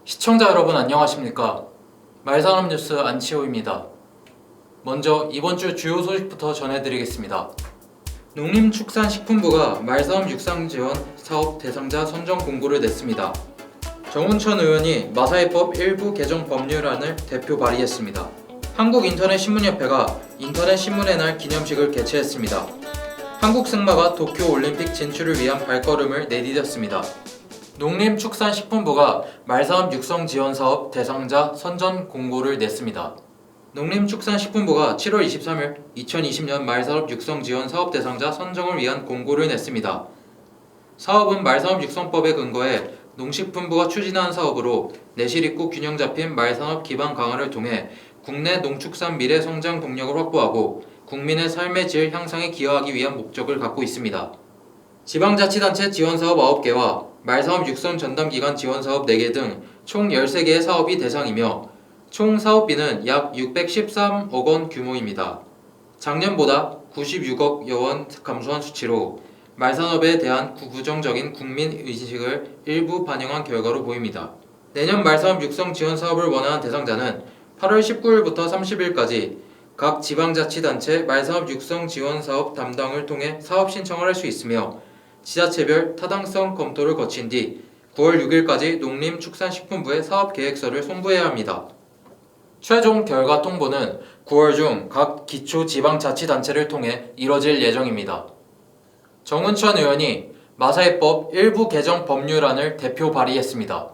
시청자 여러분 안녕하십니까? 말산업 뉴스 안치호입니다. 먼저 이번 주 주요 소식부터 전해드리겠습니다. 농림축산식품부가 말산업 육상 지원 사업 대상자 선정 공고를 냈습니다. 정운천 의원이 마사회법 일부 개정 법률안을 대표 발의했습니다. 한국인터넷신문협회가 인터넷신문의 날 기념식을 개최했습니다. 한국 승마가 도쿄올림픽 진출을 위한 발걸음을 내디뎠습니다. 농림축산식품부가 말산업 육성 지원 사업 대상자 선정 공고를 냈습니다. 농림축산식품부가 7월 23일 2020년 말산업 육성 지원 사업 대상자 선정을 위한 공고를 냈습니다. 사업은 말산업 육성법에 근거해 농식품부가 추진한 사업으로 내실 있고 균형 잡힌 말산업 기반 강화를 통해 국내 농축산 미래 성장 동력을 확보하고 국민의 삶의 질 향상에 기여하기 위한 목적을 갖고 있습니다. 지방자치단체 지원사업 9개와 말산업 육성 전담기관 지원사업 4개 등 총 13개의 사업이 대상이며 총 사업비는 약 613억 원 규모입니다. 작년보다 96억 원 감소한 수치로 말산업에 대한 부정적인 국민 의식을 일부 반영한 결과로 보입니다. 내년 말산업 육성 지원 사업을 원하는 대상자는 8월 19일부터 30일까지 각 지방자치단체 말산업 육성 지원 사업 담당을 통해 사업 신청을 할 수 있으며 지자체별 타당성 검토를 거친 뒤 9월 6일까지 농림축산식품부에 사업계획서를 송부해야 합니다. 최종 결과 통보는 9월 중 각 기초지방자치단체를 통해 이뤄질 예정입니다. 정운천 의원이 마사회법 일부 개정 법률안을 대표 발의했습니다.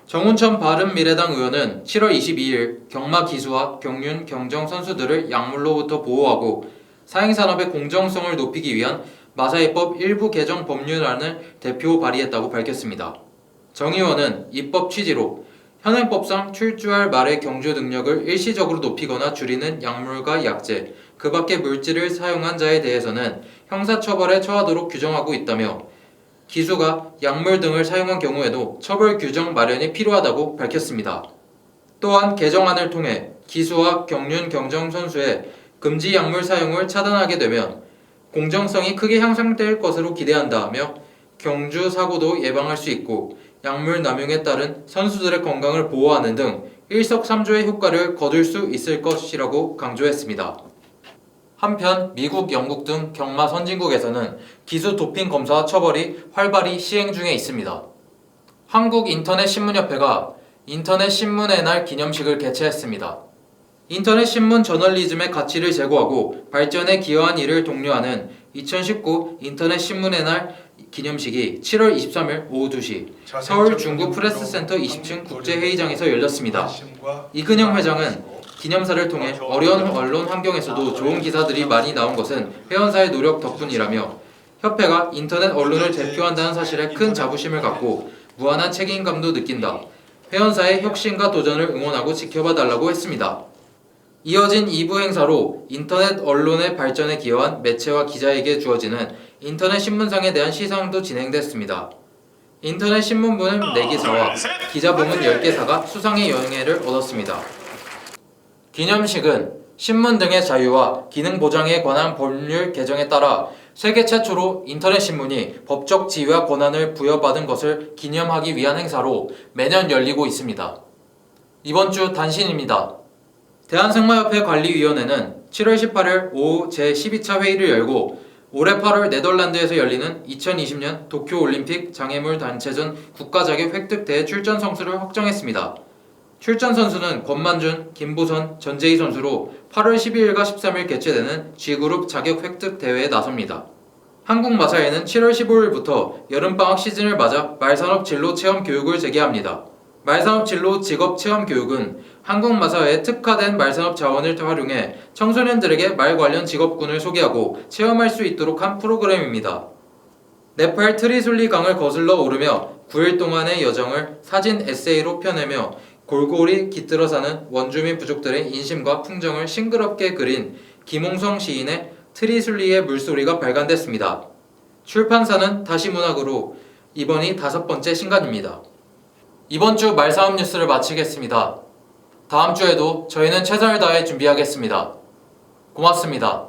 정운천 바른미래당 의원은 7월 22일 경마 기수와 경륜 경정 선수들을 약물로부터 보호하고 사행산업의 공정성을 높이기 위한 마사회법 일부 개정 법률안을 대표 발의했다고 밝혔습니다. 정 의원은 입법 취지로 현행법상 출주할 말의 경주 능력을 일시적으로 높이거나 줄이는 약물과 약재, 그 밖의 물질을 사용한 자에 대해서는 형사처벌에 처하도록 규정하고 있다며 기수가 약물 등을 사용한 경우에도 처벌 규정 마련이 필요하다고 밝혔습니다. 또한 개정안을 통해 기수와 경륜 경정 선수의 금지 약물 사용을 차단하게 되면 공정성이 크게 향상될 것으로 기대한다며 경주 사고도 예방할 수 있고 약물 남용에 따른 선수들의 건강을 보호하는 등 일석삼조의 효과를 거둘 수 있을 것이라고 강조했습니다. 한편 미국, 영국 등 경마 선진국에서는 기수 도핑 검사 처벌이 활발히 시행 중에 있습니다. 한국인터넷신문협회가 인터넷신문의 날 기념식을 개최했습니다. 인터넷신문 저널리즘의 가치를 제고하고 발전에 기여한 이를 독려하는 2019 인터넷신문의 날 기념식이 7월 23일 오후 2시 서울 중구 프레스센터 20층 국제회의장에서 열렸습니다. 이근영 회장은 기념사를 통해 어려운 언론 환경에서도 좋은 기사들이 많이 나온 것은 회원사의 노력 덕분이라며 협회가 인터넷 언론을 대표한다는 사실에 큰 자부심을 갖고 무한한 책임감도 느낀다. 회원사의 혁신과 도전을 응원하고 지켜봐 달라고 했습니다. 이어진 2부 행사로 인터넷 언론의 발전에 기여한 매체와 기자에게 주어지는 인터넷 신문상에 대한 시상도 진행됐습니다. 인터넷 신문부는 4기사와 기자부문 10개사가 수상의 영예를 얻었습니다. 기념식은 신문 등의 자유와 기능 보장에 관한 법률 개정에 따라 세계 최초로 인터넷 신문이 법적 지위와 권한을 부여받은 것을 기념하기 위한 행사로 매년 열리고 있습니다. 이번 주 단신입니다. 대한승마협회 관리위원회는 7월 18일 오후 제12차 회의를 열고 올해 8월 네덜란드에서 열리는 2020년 도쿄올림픽 장애물 단체전 국가자격 획득대회 출전 선수를 확정했습니다. 출전 선수는 권만준, 김보선, 전재희 선수로 8월 12일과 13일 개최되는 G그룹 자격 획득 대회에 나섭니다. 한국마사회는 7월 15일부터 여름방학 시즌을 맞아 말산업 진로 체험 교육을 재개합니다. 말산업 진로 직업 체험 교육은 한국마사회에 특화된 말산업 자원을 활용해 청소년들에게 말 관련 직업군을 소개하고 체험할 수 있도록 한 프로그램입니다. 네팔 트리술리 강을 거슬러 오르며 9일 동안의 여정을 사진 에세이로 펴내며 골고리 깃들어 사는 원주민 부족들의 인심과 풍경을 싱그럽게 그린 김홍성 시인의 트리술리의 물소리가 발간됐습니다. 출판사는 다시문학으로 이번이 5번째 신간입니다. 이번 주 말산업 뉴스를 마치겠습니다. 다음 주에도 저희는 최선을 다해 준비하겠습니다. 고맙습니다.